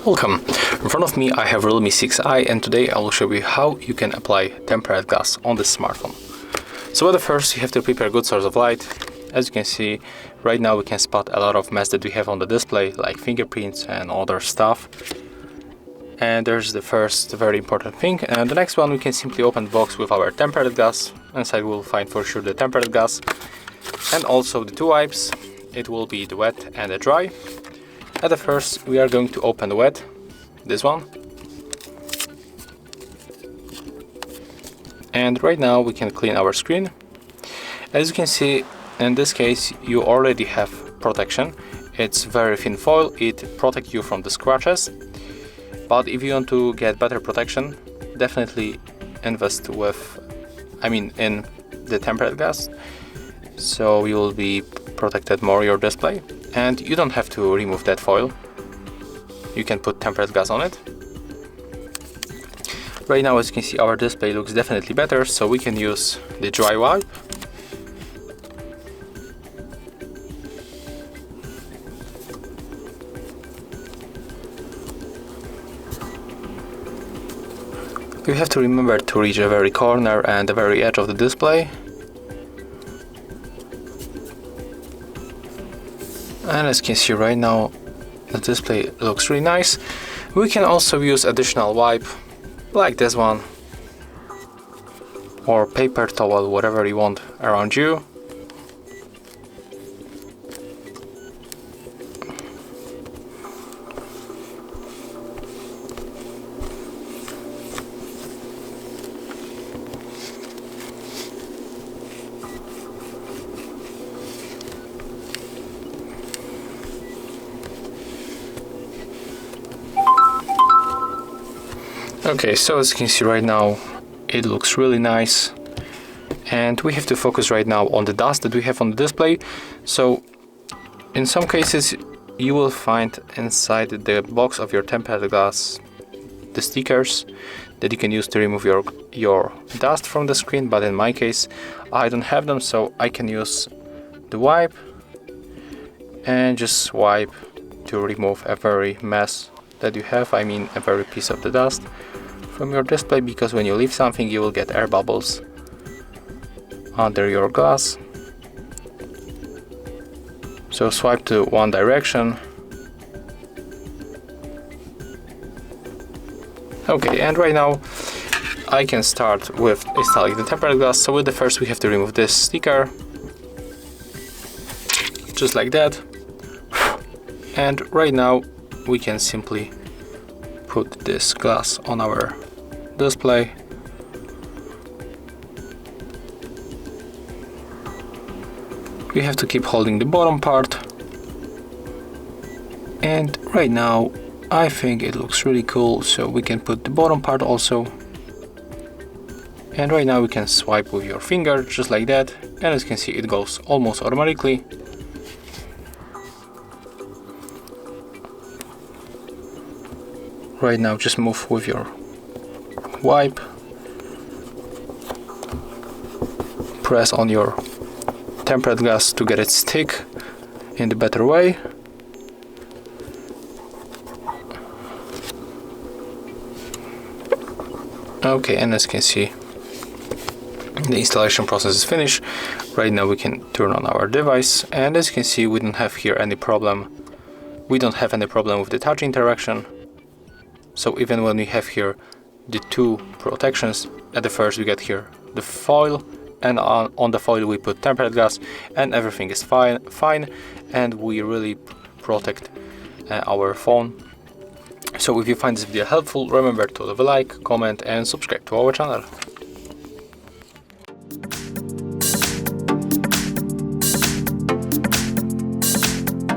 Welcome! In front of me I have Realme 6i, and today I will show you how you can apply tempered glass on this smartphone. So at first you have to prepare a good source of light. As you can see, right now we can spot a lot of mess that we have on the display, like fingerprints and other stuff. And there's the first very important thing, and the next one, we can simply open the box with our tempered glass. Inside we'll find for sure the tempered glass and also the two wipes. It will be the wet and the dry. At the first we are going to open the wet, this one. And right now we can clean our screen. As you can see, in this case you already have protection. It's very thin foil, it protects you from the scratches. But if you want to get better protection, definitely invest in the tempered glass, so you will be protected more your display. And you don't have to remove that foil, you can put tempered glass on it. Right now, as you can see, our display looks definitely better, so we can use the dry wipe. You have to remember to reach the very corner and the very edge of the display. And as you can see right now, the display looks really nice. We can also use additional wipe, like this one, or paper towel, whatever you want around you. Okay, so as you can see right now, it looks really nice, and we have to focus right now on the dust that we have on the display. So in some cases you will find inside the box of your tempered glass the stickers that you can use to remove your dust from the screen, but in my case I don't have them, so I can use the wipe and just wipe to remove a very mess that you have, a very piece of the dust from your display, because when you leave something you will get air bubbles under your glass. So swipe to one direction. Okay, and right now I can start with installing the tempered glass. So with the first we have to remove this sticker, just like that. And right now we can simply put this glass on our display. We have to keep holding the bottom part, and right now I think it looks really cool, so we can put the bottom part also. And right now we can swipe with your finger, just like that, and as you can see it goes almost automatically. Right now just move with your wipe, press on your tempered glass to get it stick in the better way. Okay, and as you can see the installation process is finished. Right now we can turn on our device, and as you can see we don't have here any problem. We don't have any problem with the touch interaction. So even when we have here the two protections, at the first we get here the foil, and on the foil we put tempered glass, and everything is fine, and we really protect our phone. So if you find this video helpful, remember to leave a like, comment and subscribe to our channel.